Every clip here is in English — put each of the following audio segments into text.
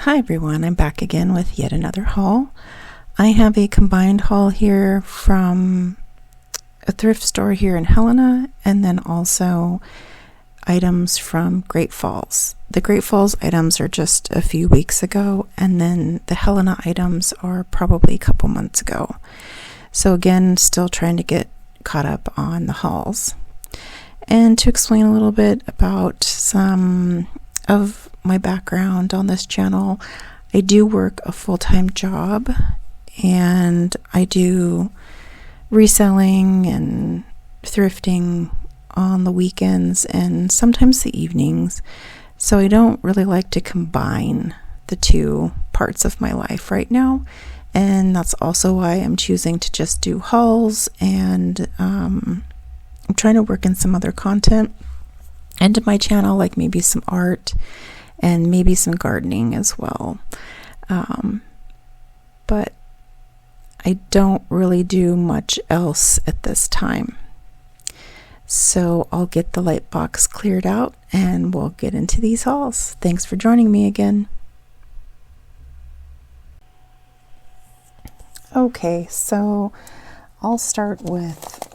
Hi everyone, I'm back again with yet another haul. I have a combined haul here from a thrift store here in Helena, and then also items from Great Falls. The Great Falls items are just a few weeks ago, and then the Helena items are probably a couple months ago. So again, still trying to get caught up on the hauls. And to explain a little bit about some of my background on this channel, I do work a full-time job and I do reselling and thrifting on the weekends and sometimes the evenings, so I don't really like to combine the two parts of my life right now, and that's also why I'm choosing to just do hauls, and I'm trying to work in some other content into my channel, like maybe some art and maybe some gardening as well. But I don't really do much else at this time. So I'll get the light box cleared out and we'll get into these hauls. Thanks for joining me again. Okay, so I'll start with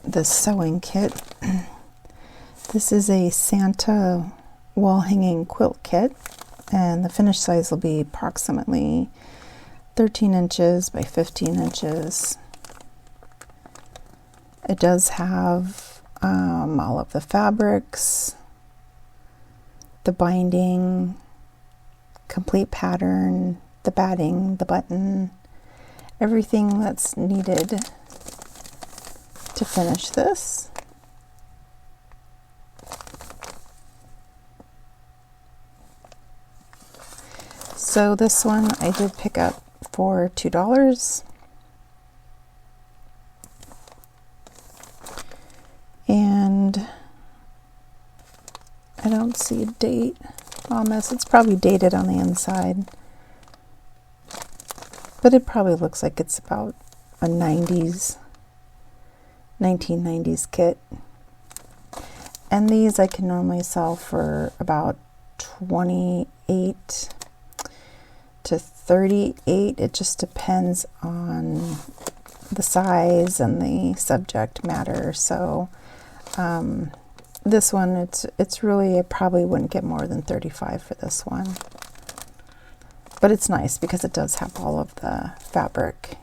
the sewing kit. This is a Santa wall hanging quilt kit, and the finished size will be approximately 13 inches by 15 inches. It does have all of the fabrics, the binding, complete pattern, the batting, the button, everything that's needed to finish this. So this one I did pick up for $2. And I don't see a date on this. It's probably dated on the inside, but it probably looks like it's about a 1990s kit. And these I can normally sell for about 28 to 38. It just depends on the size and the subject matter. So this one, it's really, I probably wouldn't get more than 35 for this one, but it's nice because it does have all of the fabric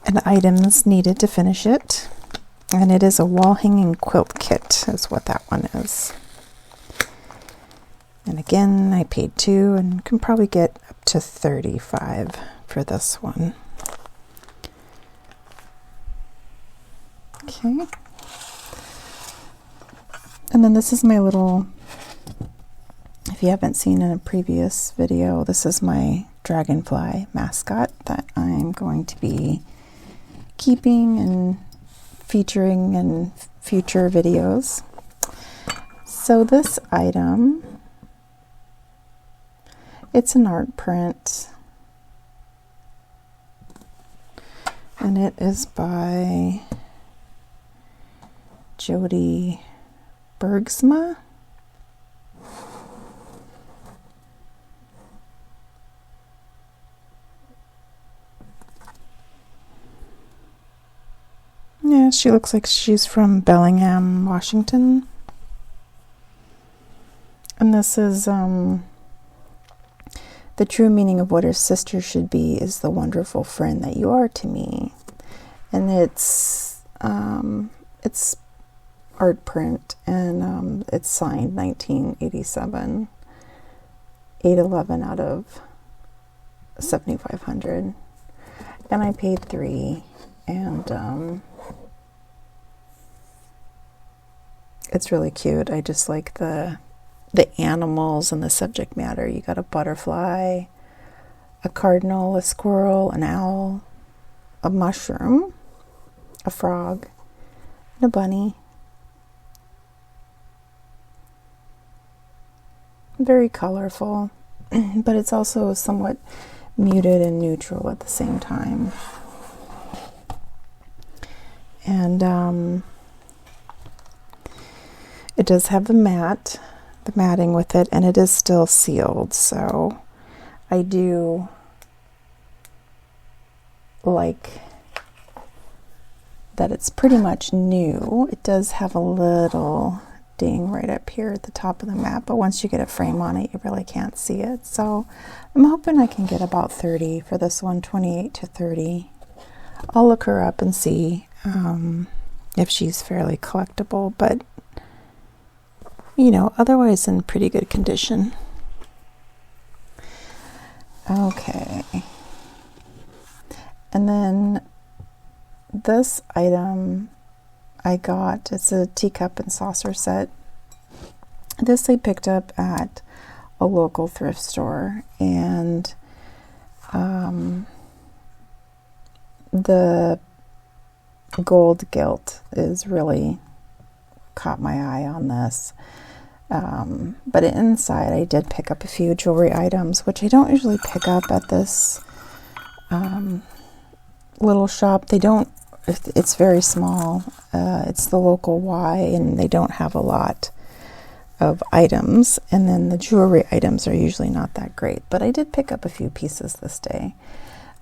and items needed to finish it. And it is a wall hanging quilt kit is what that one is. And again, I paid $2 and can probably get up to 35 for this one. Okay. And then this is my little, if you haven't seen in a previous video, this is my dragonfly mascot that I'm going to be keeping and featuring in future videos. So this item, it's an art print, and it is by Jody Bergsma. Yeah, she looks like she's from Bellingham, Washington. And this is the true meaning of what a sister should be is the wonderful friend that you are to me. And it's art print, and it's signed 1987, 811 out of 7,500. And I paid $3, and it's really cute. I just like the animals and the subject matter. You got a butterfly, a cardinal, a squirrel, an owl, a mushroom, a frog, and a bunny. Very colorful, but it's also somewhat muted and neutral at the same time. And it does have the mat the matting with it, and it is still sealed, so I do like that it's pretty much new. It does have a little ding right up here at the top of the mat, but once you get a frame on it, you really can't see it. So I'm hoping I can get about 30 for this one, 28 to 30. I'll look her up and see if she's fairly collectible, but you know, otherwise in pretty good condition. Okay. And then this item I got, it's a teacup and saucer set. This I picked up at a local thrift store, and the gold gilt is really caught my eye on this. But inside I did pick up a few jewelry items, which I don't usually pick up at this little shop. They don't, it's very small. It's the local Y, and they don't have a lot of items. And then the jewelry items are usually not that great. But I did pick up a few pieces this day.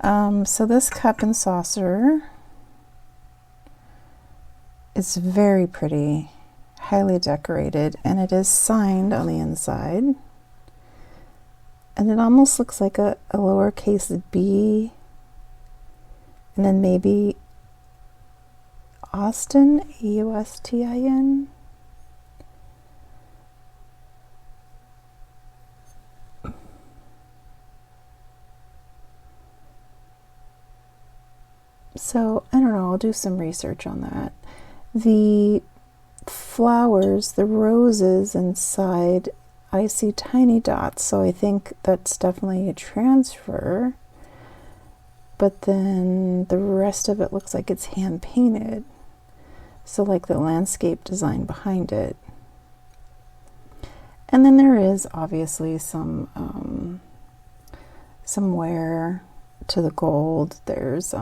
So this cup and saucer is very pretty, highly decorated, and it is signed on the inside. And it almost looks like a lowercase b, and then maybe Austin, Austin. So I don't know, I'll do some research on that. The flowers, the roses inside, I see tiny dots, so I think that's definitely a transfer. But then the rest of it looks like it's hand painted, so like the landscape design behind it. And then there is obviously some wear to the gold. There's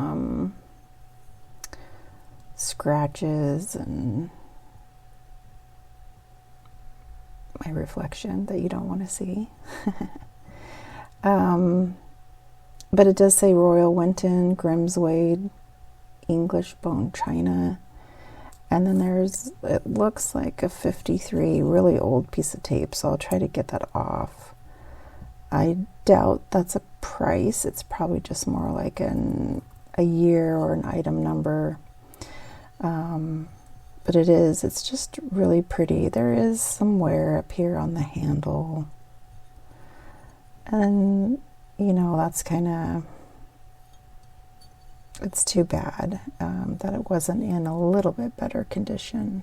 scratches and my reflection that you don't want to see. But it does say Royal Winton, Grimswade, English bone china. And then there's, it looks like a 53, really old piece of tape, so I'll try to get that off. I doubt that's a price. It's probably just more like a year or an item number. But it's just really pretty. There is some wear up here on the handle. And, you know, that's kind of, it's too bad that it wasn't in a little bit better condition.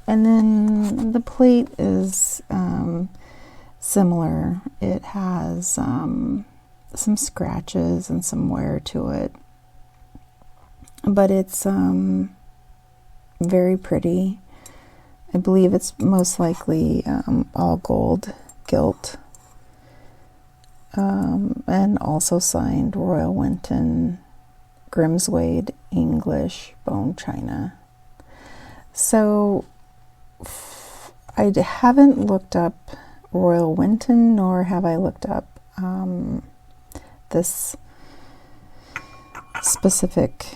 And then the plate is similar. It has some scratches and some wear to it. But it's very pretty. I believe it's most likely all gold gilt. And also signed Royal Winton, Grimswade, English bone china. So I haven't looked up Royal Winton, nor have I looked up this specific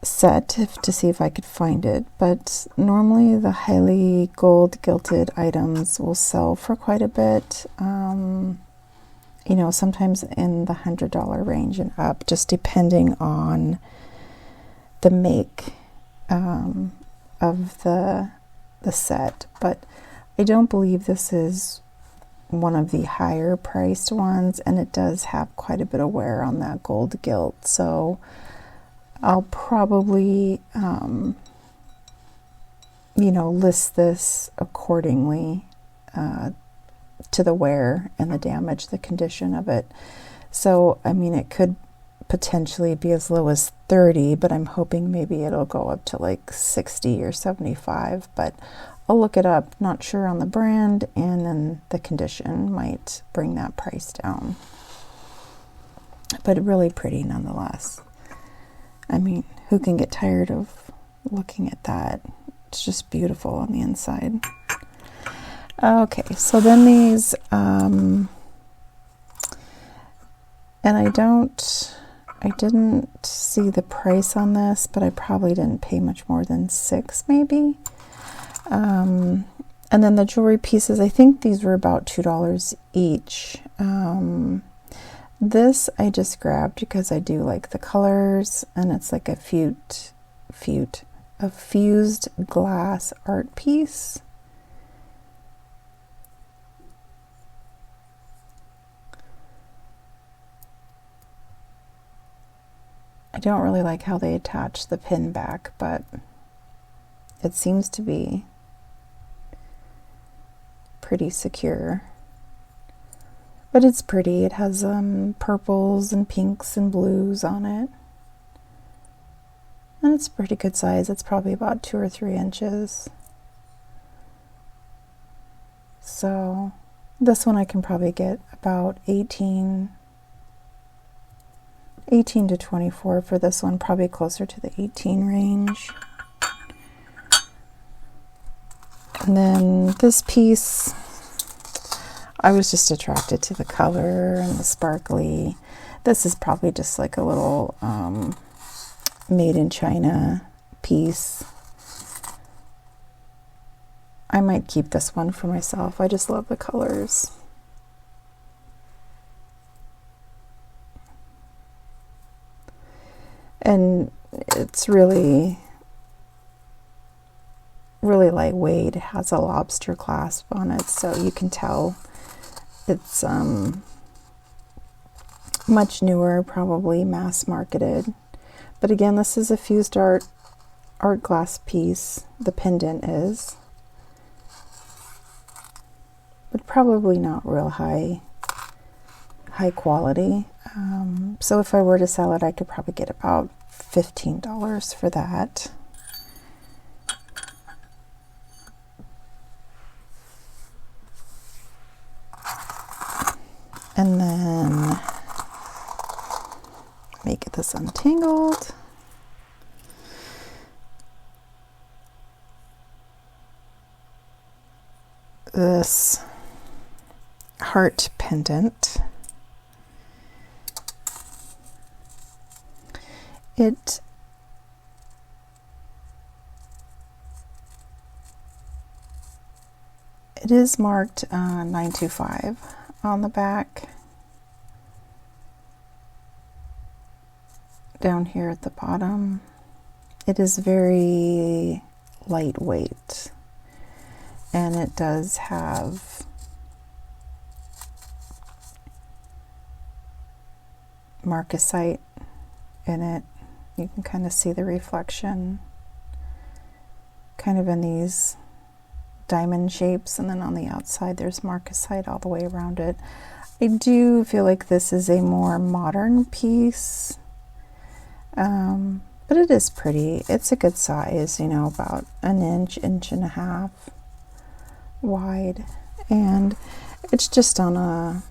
set to see if I could find it, but normally the highly gold gilded items will sell for quite a bit, you know, sometimes in the $100 range and up, just depending on the make of the set. But I don't believe this is one of the higher priced ones, and it does have quite a bit of wear on that gold gilt, so I'll probably, you know, list this accordingly to the wear and the damage, the condition of it. So, I mean, it could potentially be as low as 30, but I'm hoping maybe it'll go up to like 60 or 75, but I'll look it up. Not sure on the brand, and then the condition might bring that price down. But really pretty nonetheless. I mean, who can get tired of looking at that? It's just beautiful on the inside. Okay, so then these, and I didn't see the price on this, but I probably didn't pay much more than $6 maybe. And then the jewelry pieces, I think these were about $2 each. This I just grabbed because I do like the colors, and it's like a fused glass art piece. I don't really like how they attach the pin back, but it seems to be pretty secure. But it's pretty. It has purples and pinks and blues on it. And it's a pretty good size. It's probably about 2 or 3 inches. So this one I can probably get about 18 to 24 for this one, probably closer to the 18 range. And then this piece, I was just attracted to the color and the sparkly. This is probably just like a little made in China piece. I might keep this one for myself. I just love the colors. And it's really lightweight. It has a lobster clasp on it, so you can tell it's much newer, probably mass marketed. But again, this is a fused art glass piece. The pendant is, but probably not real high quality. So if I were to sell it, I could probably get about $15 for that. And then make this untangled. This heart pendant. It is marked 925 on the back. Down here at the bottom, it is very lightweight, and it does have marcasite in it. You can kind of see the reflection kind of in these diamond shapes, and then on the outside there's marcasite all the way around it. I do feel like this is a more modern piece, but it is pretty. It's a good size, you know, about an inch and a half wide, and it's just on a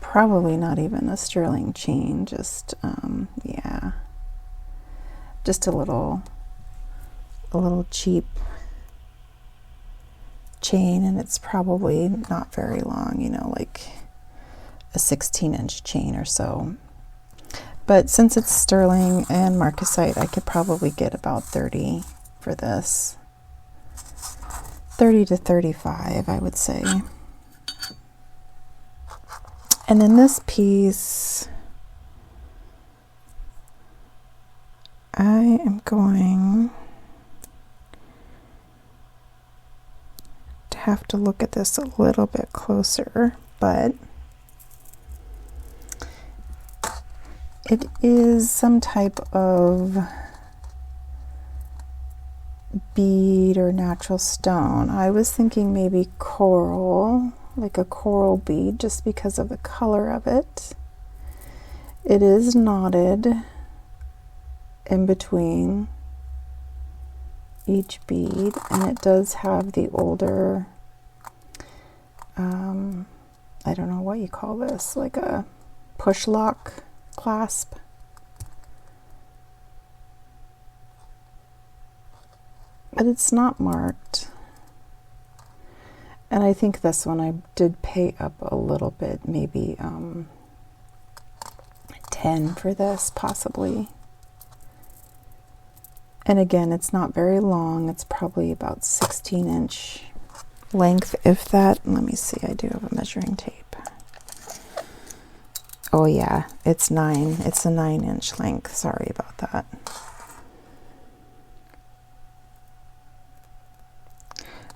probably not even a sterling chain, just yeah, just a little cheap chain, and it's probably not very long, you know, like a 16-inch chain or so. But since it's sterling and marcasite, I could probably get about 30 for this. 30 to 35, I would say. And then this piece, I am going to have to look at this a little bit closer, but it is some type of bead or natural stone. I was thinking maybe coral, like a coral bead, just because of the color of it. It is knotted in between each bead, and it does have the older, I don't know what you call this, like a push lock clasp. But it's not marked. And I think this one I did pay up a little bit, maybe 10 for this, possibly. And again, it's not very long. It's probably about 16-inch length, if that. Let me see, I do have a measuring tape. Oh yeah, it's a 9-inch length. Sorry about that.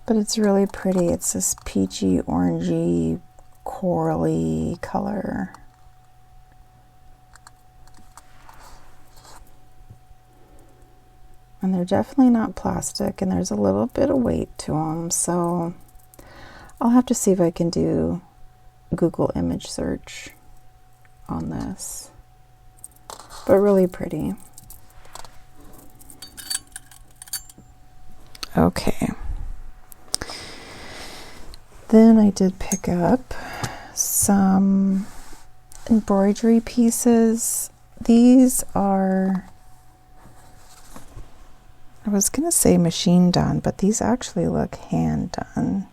But it's really pretty. It's this peachy, orangey, corally color. And they're definitely not plastic, and there's a little bit of weight to them, so I'll have to see if I can do Google image search on this. But really pretty. Okay. Then I did pick up some embroidery pieces. These are, I was going to say machine done, but these actually look hand done.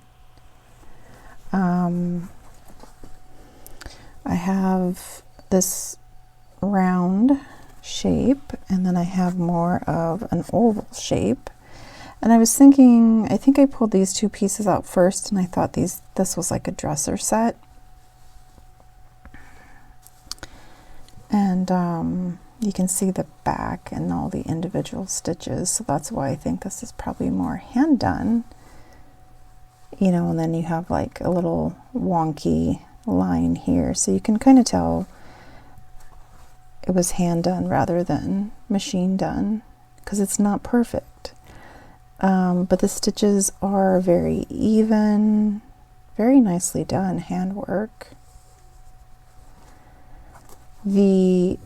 I have this round shape, and then I have more of an oval shape. And I was thinking, I think I pulled these two pieces out first, and I thought this was like a dresser set. And you can see the back and all the individual stitches, so that's why I think this is probably more hand done. You know, and then you have like a little wonky line here, so you can kind of tell it was hand done rather than machine done, because it's not perfect. But the stitches are very even, very nicely done, handwork. The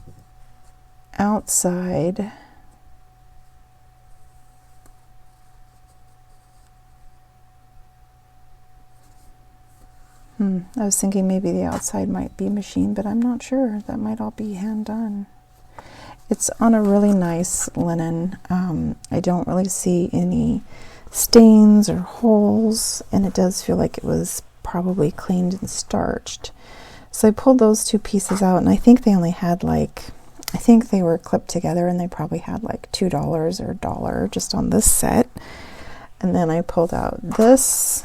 outside I was thinking maybe the outside might be machine, but I'm not sure. That might all be hand done. It's on a really nice linen. I don't really see any stains or holes, and it does feel like it was probably cleaned and starched. So I pulled those two pieces out, and I think they only had like, I think they were clipped together, and they probably had like $2 or $1 just on this set. And then I pulled out this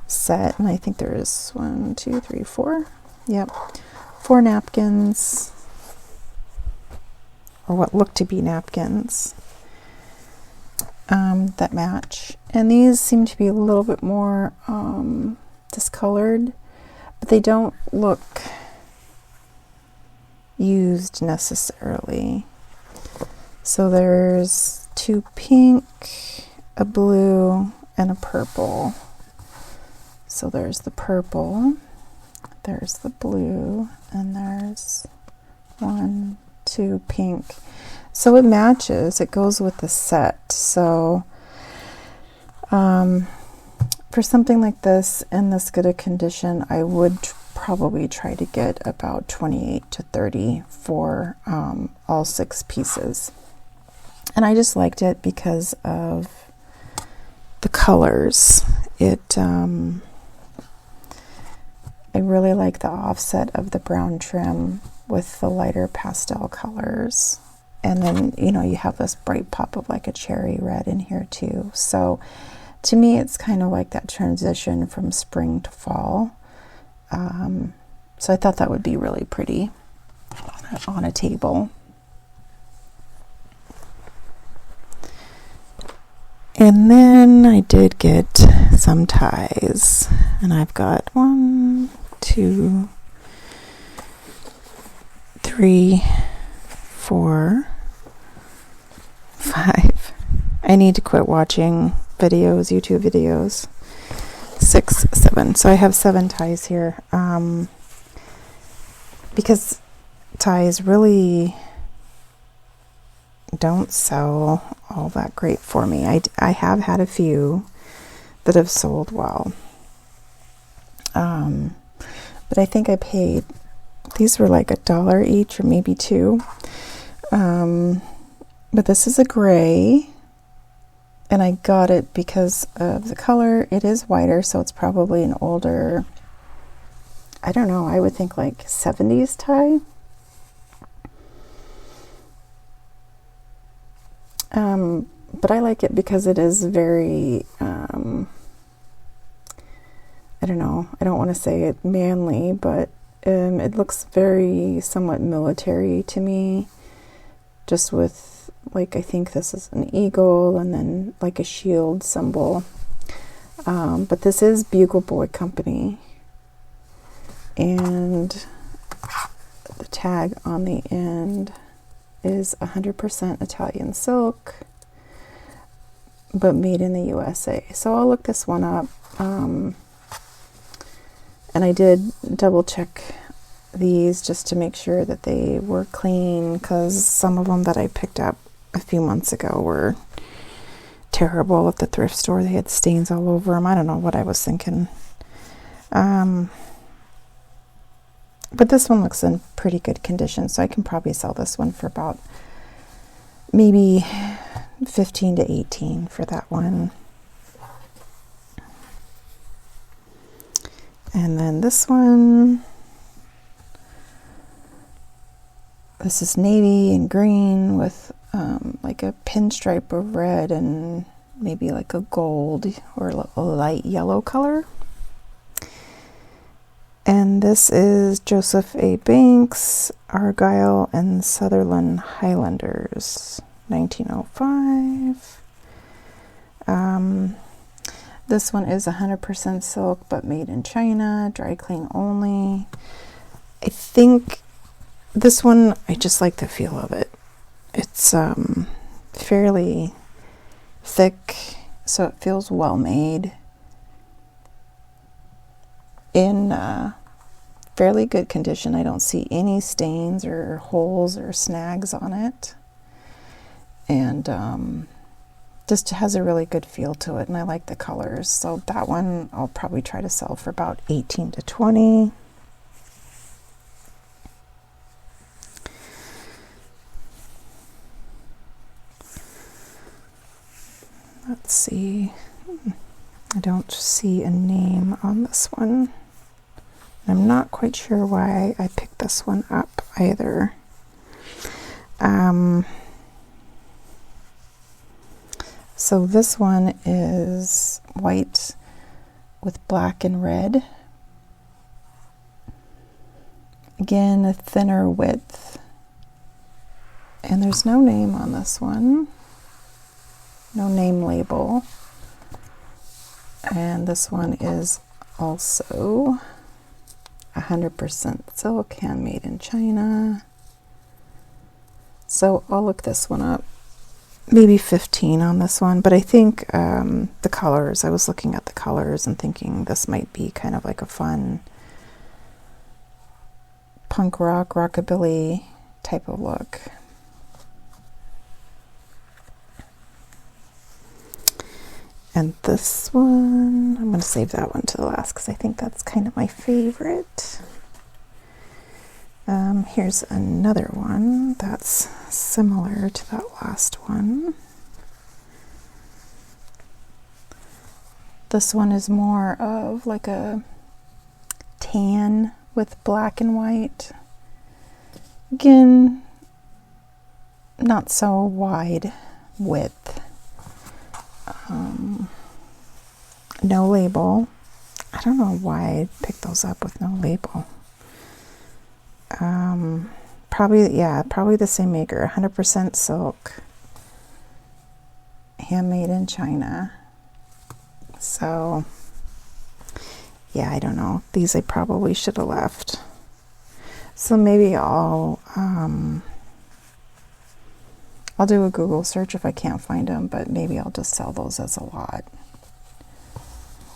set, and I think there's 1, 2, 3, 4. Yep, 4 napkins, or what look to be napkins, that match. And these seem to be a little bit more discolored, but they don't look used necessarily. So there's 2 pink, a blue, and a purple. So there's the purple, there's the blue, and there's 1, 2 pink. So it matches, it goes with the set. So for something like this in this good a condition, I would probably try to get about 28 to 30 for all 6 pieces. And I just liked it because of the colors. I really like the offset of the brown trim with the lighter pastel colors. And then, you know, you have this bright pop of like a cherry red in here too. So to me, it's kind of like that transition from spring to fall. So I thought that would be really pretty on a table. And then I did get some ties, and I've got 1, 2, 3, 4, 5. I need to quit watching videos, YouTube videos. 6, 7. So I have 7 ties here. Because ties really don't sell all that great for me. I have had a few that have sold well. But I think I paid, these were like $1 each or maybe 2. But this is a gray, And I got it because of the color. It is whiter, so it's probably an older, I don't know, I would think like 70s tie. But I like it because it is very, I don't know, I don't want to say it manly, but it looks very somewhat military to me, just with, like, I think this is an eagle and then like a shield symbol. But this is Bugle Boy Company, and the tag on the end is 100% Italian silk, but made in the USA. So I'll look this one up. And I did double check these just to make sure that they were clean, because some of them that I picked up a few months ago were terrible at the thrift store. They had stains all over them. I don't know what I was thinking. But this one looks in pretty good condition, so I can probably sell this one for about maybe 15 to 18 for that one. And then this one, this is navy and green with like a pinstripe of red and maybe like a gold or a light yellow color. And this is Joseph A. Banks, Argyle and Sutherland Highlanders, 1905. This one is 100% silk, but made in China, dry clean only. I think this one, I just like the feel of it. It's fairly thick, so it feels well made. In fairly good condition. I don't see any stains or holes or snags on it, and just has a really good feel to it, and I like the colors. So that one I'll probably try to sell for about 18 to 20. Let's see, I don't see a name on this one. I'm not quite sure why I picked this one up either. So this one is white with black and red. Again, a thinner width. And there's no name on this one. No name label. And this one is also 100% silk, handmade in China. So I'll look this one up. Maybe 15 on this one, but I think the colors, I was looking at the colors and thinking this might be kind of like a fun punk rock, rockabilly type of look. And this one, I'm going to save that one to the last because I think that's kind of my favorite. Here's another one that's similar to that last one. This one is more of like a tan with black and white. Again, not so wide width. No label. I don't know why I picked those up with no label. Probably the same maker, 100% silk, handmade in China. So, yeah, I don't know. These I probably should have left. So maybe I'll do a Google search if I can't find them, but maybe I'll just sell those as a lot.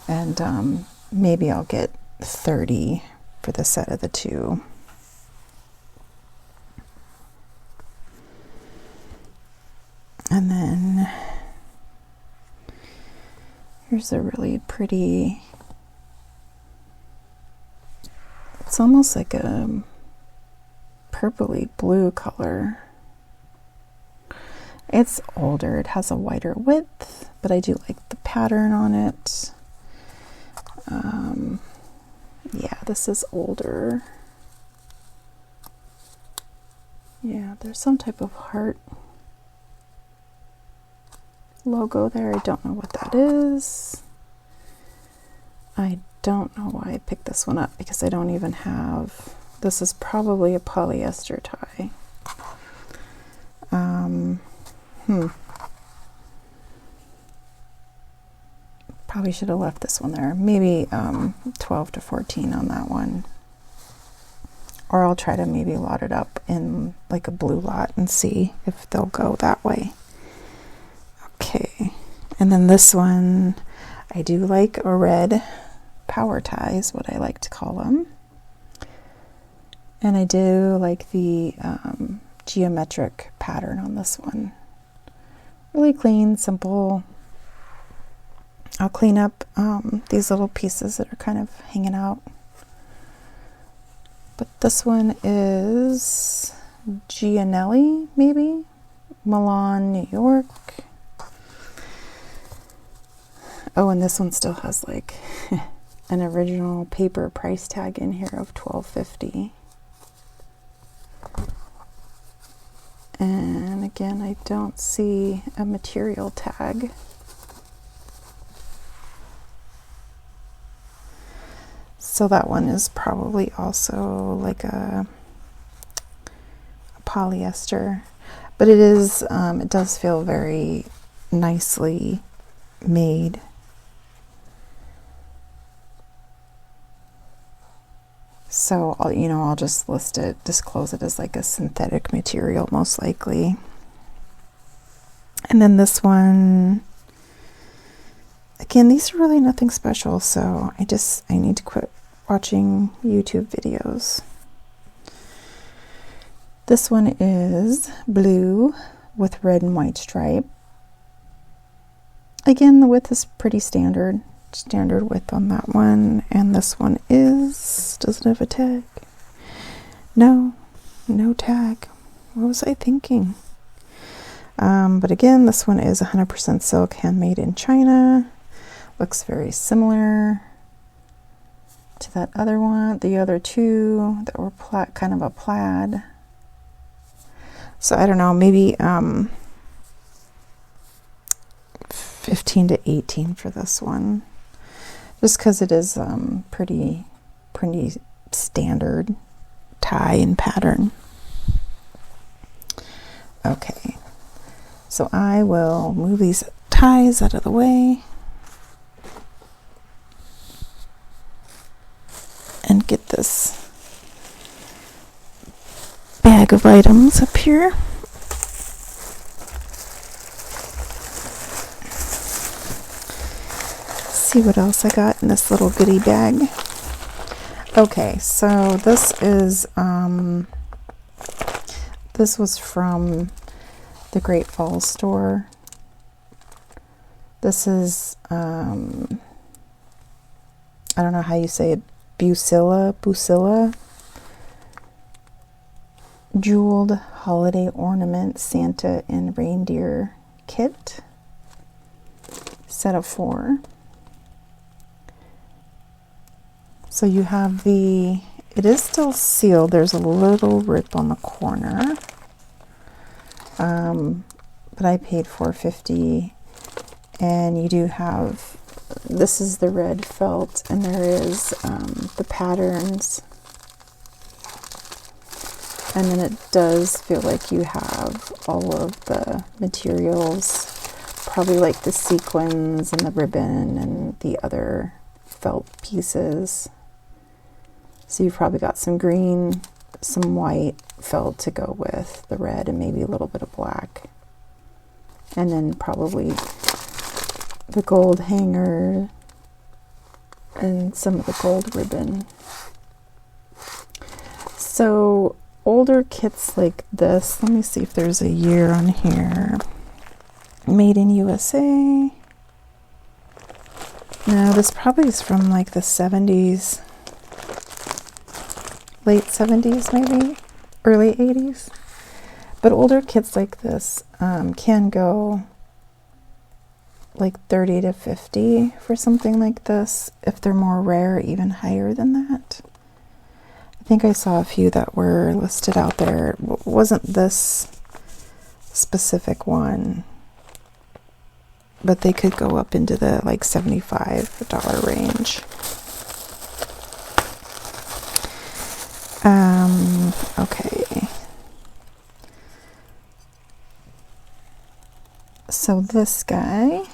And maybe I'll get 30 for the set of the two. And then here's a really pretty, it's almost like a purpley blue color. It's older, it has a wider width, but I do like the pattern on it. Yeah, this is older. Yeah, there's some type of heart logo there. I don't know what that is. I don't know why I picked this one up, because I don't even have, this is probably a polyester tie. Probably should have left this one there. Maybe 12 to 14 on that one. Or I'll try to maybe lot it up in like a blue lot and see if they'll go that way. Okay, and then this one, I do like a red power tie is what I like to call them. And I do like the geometric pattern on this one. Really clean, simple. I'll clean up these little pieces that are kind of hanging out. But this one is Gianelli, maybe? Milan, New York. Oh, and this one still has like an original paper price tag in here of $12.50. And again, I don't see a material tag. So that one is probably also like a polyester, but it is, it does feel very nicely made. So I'll just disclose it as like a synthetic material, most likely. And then this one, again, these are really nothing special, so I need to quit watching YouTube videos. This one is blue with red and white stripe. Again, the width is pretty standard width on that one. And this one does it have a tag? No tag. What was I thinking? But again, this one is 100% silk, handmade in China. Looks very similar to that other one, the other two that were kind of a plaid. So I don't know, maybe 15 to 18 for this one, just because it is pretty standard tie and pattern. Okay, so I will move these ties out of the way and get this bag of items up here. See what else I got in this little goodie bag. Okay, so this is this was from the Great Falls store. This is I don't know how you say it, Busilla jeweled holiday ornament Santa and reindeer kit, set of 4. So you have it is still sealed. There's a little rip on the corner, but I paid $4.50, and you do have, this is the red felt, and there is the patterns, and then it does feel like you have all of the materials, probably like the sequins and the ribbon and the other felt pieces. So you've probably got some green, some white felt to go with the red, and maybe a little bit of black. And then probably the gold hanger and some of the gold ribbon. So older kits like this, let me see if there's a year on here. Made in USA. No, this probably is from like the 70s. Late 70s maybe, early 80s. But older kits like this can go like 30 to 50 for something like this. If they're more rare, even higher than that. I think I saw a few that were listed out there. It wasn't this specific one, but they could go up into the like $75 range. Okay. So this guy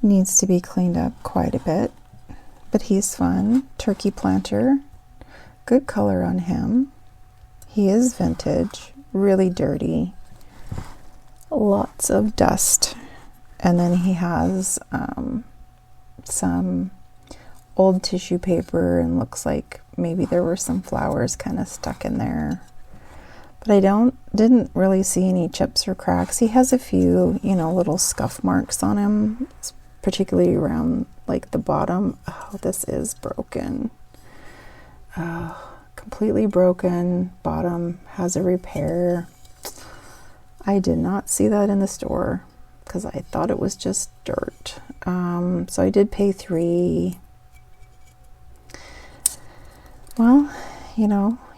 needs to be cleaned up quite a bit, but he's fun. Turkey planter, good color on him. He is vintage, really dirty, lots of dust, and then he has some old tissue paper, and looks like maybe there were some flowers kind of stuck in there. But I didn't really see any chips or cracks. He has a few, little scuff marks on him, particularly around like the bottom. Oh, this is broken. Completely broken. Bottom has a repair. I did not see that in the store because I thought it was just dirt. So I did pay $3. Well,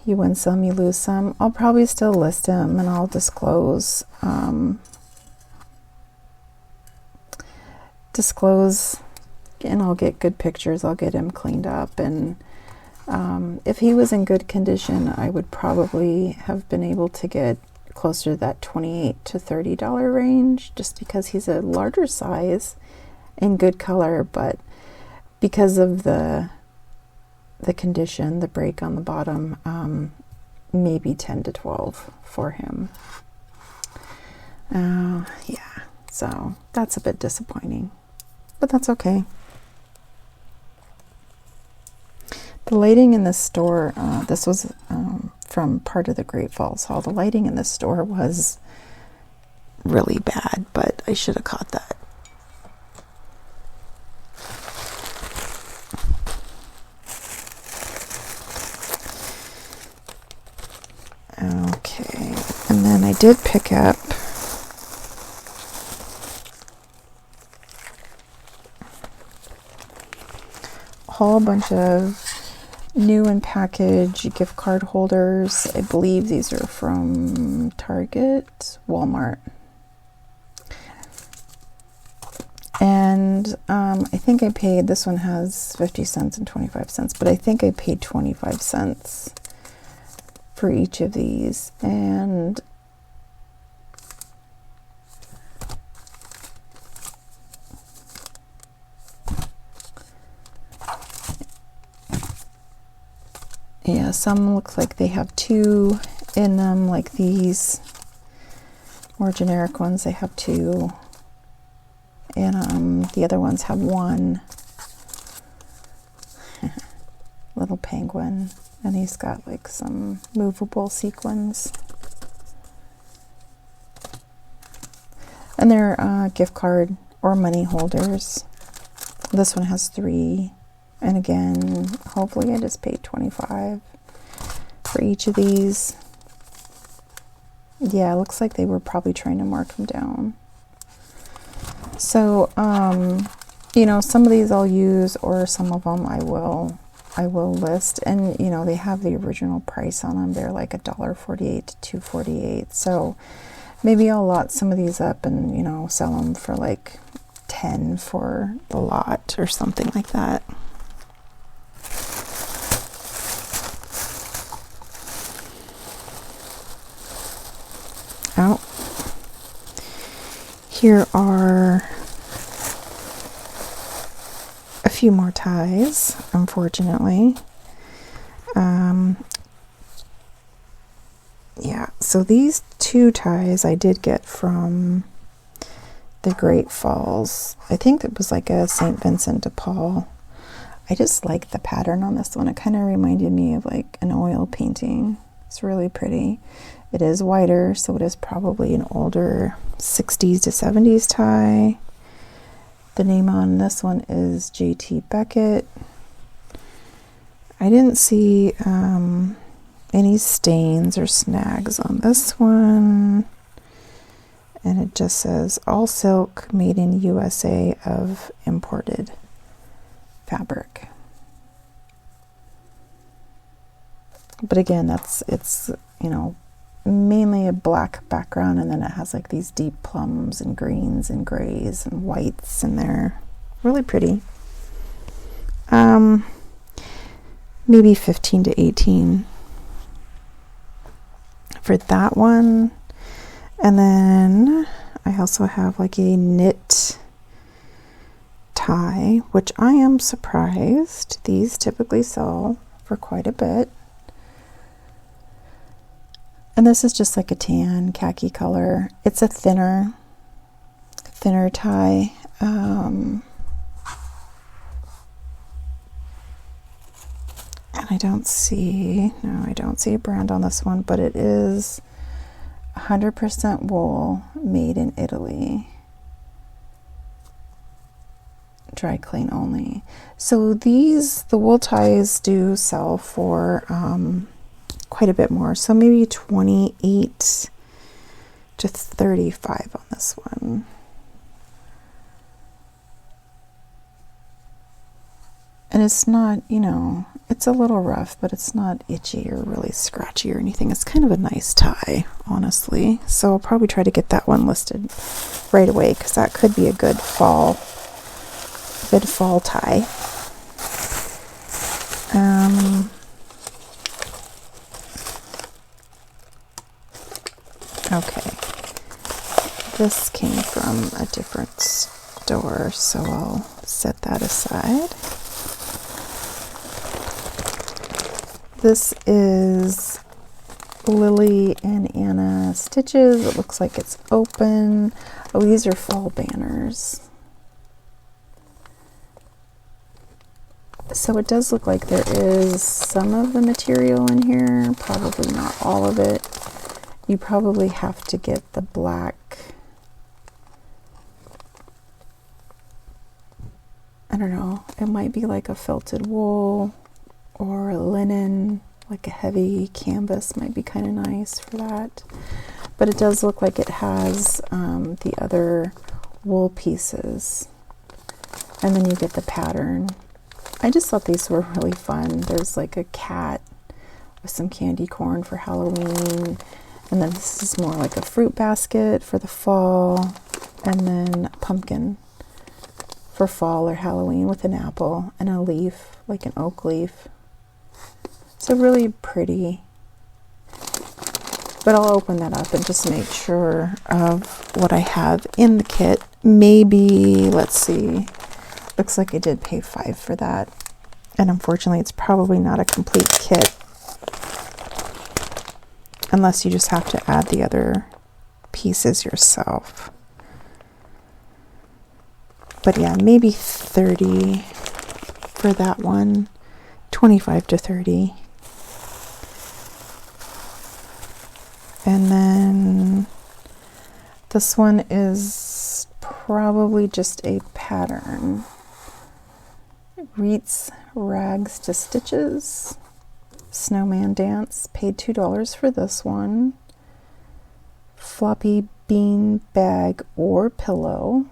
you win some, you lose some. I'll probably still list him, and I'll disclose, and I'll get good pictures. I'll get him cleaned up, and if he was in good condition, I would probably have been able to get closer to that $28 to $30 range, just because he's a larger size and good color, but because of the condition, the break on the bottom, maybe 10 to 12 for him. Yeah, so that's a bit disappointing, but that's okay. The lighting in this store, this was from part of the Great Falls haul. The lighting in this store was really bad, but I should have caught that. Okay, and then I did pick up a whole bunch of new and packaged gift card holders. I believe these are from Target, Walmart. And I think I paid, this one has 50 cents and 25 cents, but I think I paid 25 cents for each of these. And yeah, some look like they have 2 in them, like these more generic ones, they have 2, and the other ones have 1. Little penguin, and he's got like some movable sequins, and they're gift card or money holders. This one has 3. And again, hopefully I just paid 25 for each of these. Yeah, it looks like they were probably trying to mark them down. So, some of these I'll use, or some of them I will list. And, they have the original price on them. They're like $1.48 to $2.48. So maybe I'll lot some of these up and, sell them for like 10 for the lot or something like that. Oh, here are a few more ties, unfortunately. Yeah, so these 2 ties I did get from the Great Falls. I think it was like a St. Vincent de Paul. I just like the pattern on this one. It kind of reminded me of like an oil painting. It's really pretty. It is wider, so it is probably an older 60s to 70s tie. The name on this one is J.T. Beckett. I didn't see any stains or snags on this one. And it just says all silk made in USA of imported fabric. But again, it's you know, mainly a black background, and then it has like these deep plums and greens and grays and whites in there. Really pretty. Maybe 15 to 18 for that one. And then I also have like a knit tie, which I am surprised. These typically sell for quite a bit. And this is just like a tan khaki color. It's a thinner tie. And I don't see a brand on this one, but it is 100% wool made in Italy. Dry clean only. So the wool ties do sell for quite a bit more. So maybe 28 to 35 on this one. And it's not, you know, it's a little rough, but it's not itchy or really scratchy or anything. It's kind of a nice tie, honestly. So I'll probably try to get that one listed right away, because that could be a good fall tie. Okay. This came from a different store, so I'll set that aside. This is Lily and Anna stitches. It looks like it's open. Oh, these are fall banners. So it does look like there is some of the material in here, probably not all of it. You probably have to get the black, I don't know, it might be like a felted wool or a linen, like a heavy canvas might be kind of nice for that. But it does look like it has the other wool pieces. And then you get the pattern. I just thought these were really fun. There's like a cat with some candy corn for Halloween. And then this is more like a fruit basket for the fall. And then a pumpkin for fall or Halloween with an apple and a leaf, like an oak leaf. So really pretty. But I'll open that up and just make sure of what I have in the kit. Maybe, let's see. Looks like I did pay $5 for that. And unfortunately, it's probably not a complete kit. Unless you just have to add the other pieces yourself. But yeah, maybe 30 for that one. 25 to 30. And then this one is probably just a pattern. Reets, Rags to Stitches, Snowman Dance, paid $2 for this one. Floppy bean bag or pillow.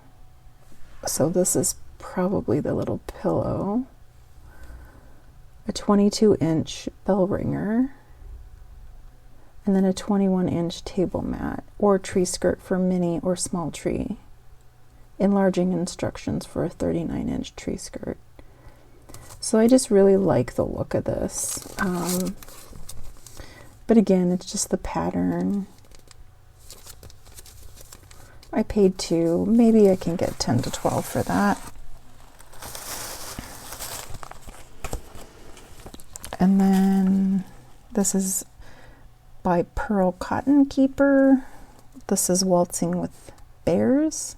So this is probably the little pillow. A 22-inch bell ringer. And then a 21-inch table mat or tree skirt for mini or small tree. Enlarging instructions for a 39-inch tree skirt. So I just really like the look of this. But again, it's just the pattern. I paid $2. Maybe I can get 10 to 12 for that. And then this is by Pearl Cotton Keeper. This is Waltzing with Bears.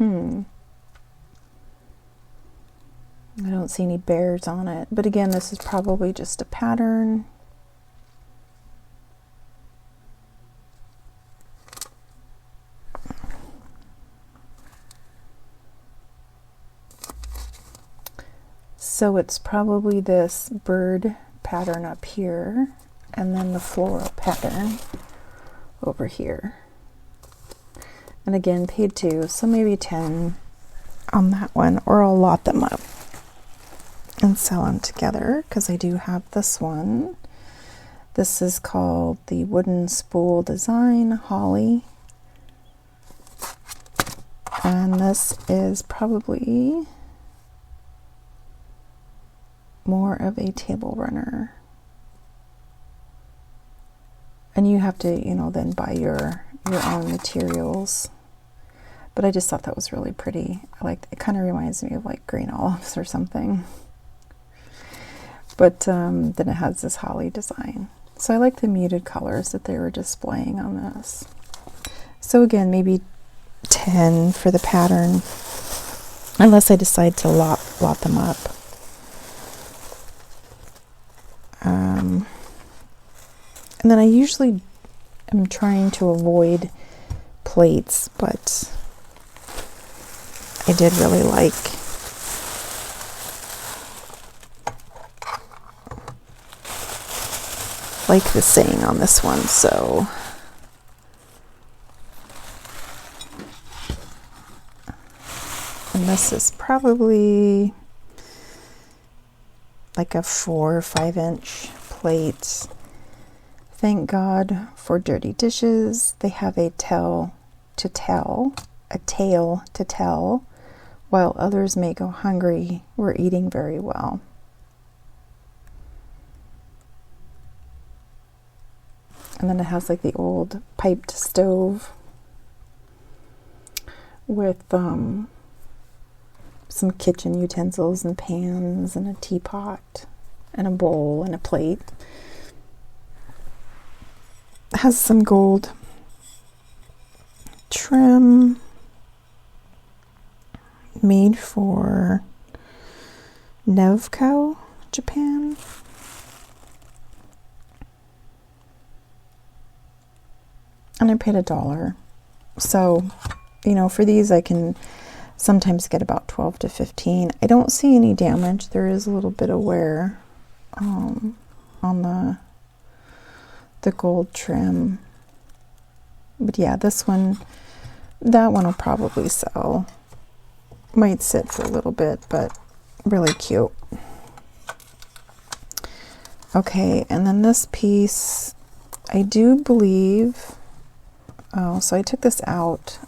I don't see any bears on it. But again, this is probably just a pattern. So it's probably this bird pattern up here, and then the floral pattern over here. And again, paid 2, so maybe 10 on that one, or I'll lot them up and sell them together, because I do have this one. This is called the Wooden Spool Design Holly. And this is probably more of a table runner. And you have to, you know, then buy your own materials. But I just thought that was really pretty. I like it. Kind of reminds me of like green olives or something. But then it has this holly design. So I like the muted colors that they were displaying on this. So again, maybe 10 for the pattern, unless I decide to lot them up. And then I usually am trying to avoid plates, but I did really like the saying on this one, so and this is probably like a 4 or 5 inch plate. Thank God for dirty dishes. They have a tail to tell, while others may go hungry. We're eating very well. And then it has like the old piped stove with some kitchen utensils and pans and a teapot and a bowl and a plate. It has some gold trim made for Nevco, Japan. And I paid $1. So, you know, for these I can sometimes get about 12 to 15. I don't see any damage. There is a little bit of wear on the gold trim. But yeah, that one will probably sell. Might sit for a little bit, but really cute. Okay, and then this piece, I do believe, so I took this out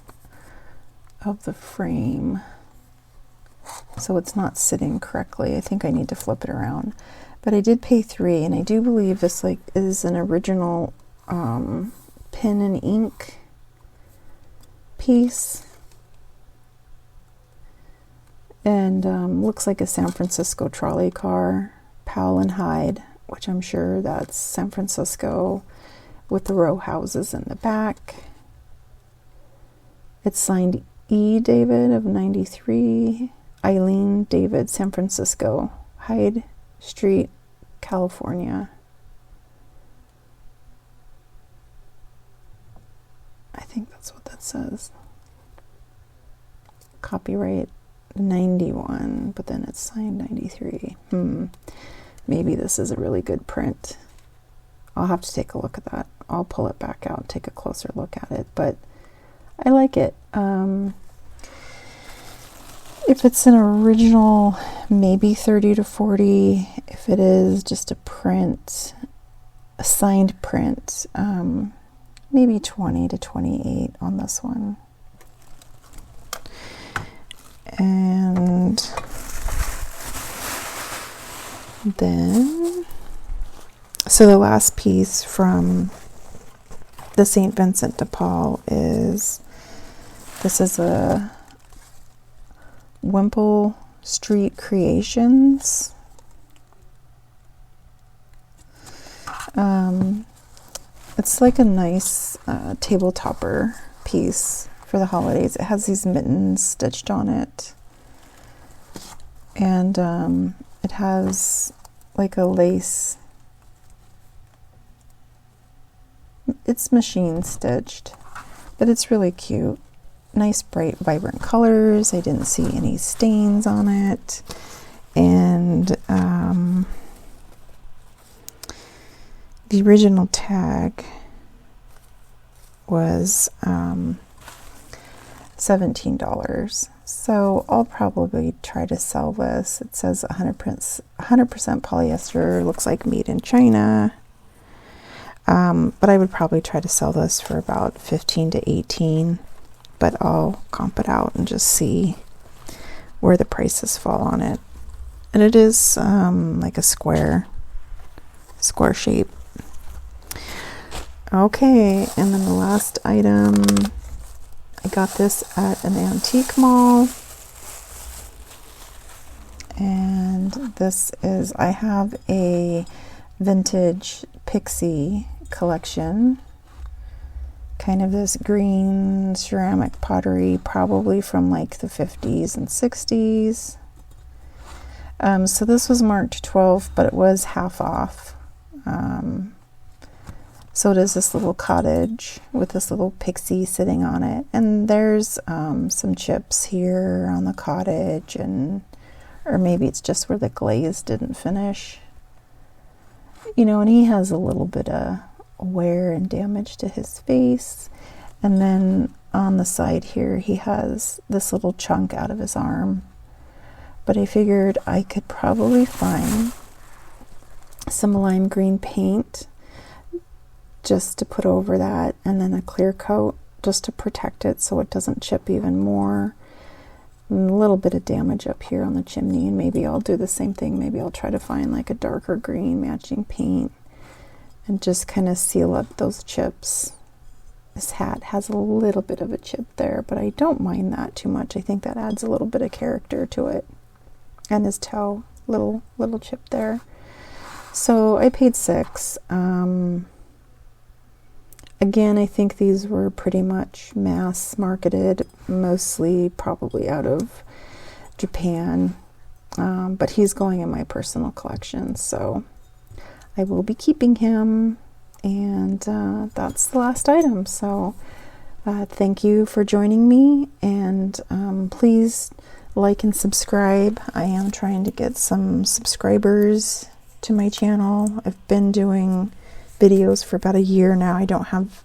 of the frame, so it's not sitting correctly. I think I need to flip it around. But I did pay $3, and I do believe this is an original pen and ink piece. And looks like a San Francisco trolley car, Powell and Hyde, which I'm sure that's San Francisco, with the row houses in the back. It's signed E. David of 93, Eileen David, San Francisco, Hyde Street, California. I think that's what that says. Copyright 91, but then it's signed 93. Maybe this is a really good print. I'll have to take a look at that. I'll pull it back out, take a closer look at it, but I like it. If it's an original, maybe 30 to 40. If it is just a print, a signed print, maybe 20 to 28 on this one. And then, so the last piece from the St. Vincent de Paul is, this is a Wimple Street Creations. It's like a nice table topper piece for the holidays. It has these mittens stitched on it, and it has like a lace. It's machine stitched, but it's really cute. Nice, bright, vibrant colors. I didn't see any stains on it. And the original tag was $17. So I'll probably try to sell this. It says 100% polyester, looks like made in China. But I would probably try to sell this for about 15 to 18, but I'll comp it out and just see where the prices fall on it. And it is like a square shape. Okay, and then the last item, I got this at an antique mall. And this is, I have a vintage pixie collection, kind of this green ceramic pottery, probably from like the 50s and 60s. So this was marked 12, but it was half off. So it is this little cottage with this little pixie sitting on it, and there's some chips here on the cottage, or maybe it's just where the glaze didn't finish. You know, and he has a little bit of wear and damage to his face. And then on the side here, he has this little chunk out of his arm. But I figured I could probably find some lime green paint just to put over that, and then a clear coat just to protect it so it doesn't chip even more. And a little bit of damage up here on the chimney, and maybe I'll do the same thing. Maybe I'll try to find like a darker green matching paint and just kind of seal up those chips. This hat has a little bit of a chip there, but I don't mind that too much. I think that adds a little bit of character to it. And his toe, little chip there. So I paid $6. Again, I think these were pretty much mass marketed, mostly probably out of Japan, but he's going in my personal collection, so I will be keeping him, and that's the last item. So thank you for joining me, and please like and subscribe. I am trying to get some subscribers to my channel. I've been doing videos for about a year now. I don't have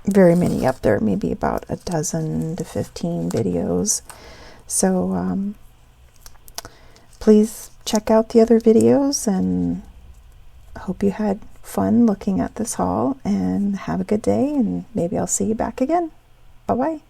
very many up there, maybe about a dozen to 15 videos. So please check out the other videos, and I hope you had fun looking at this haul, and have a good day, and maybe I'll see you back again. Bye-bye.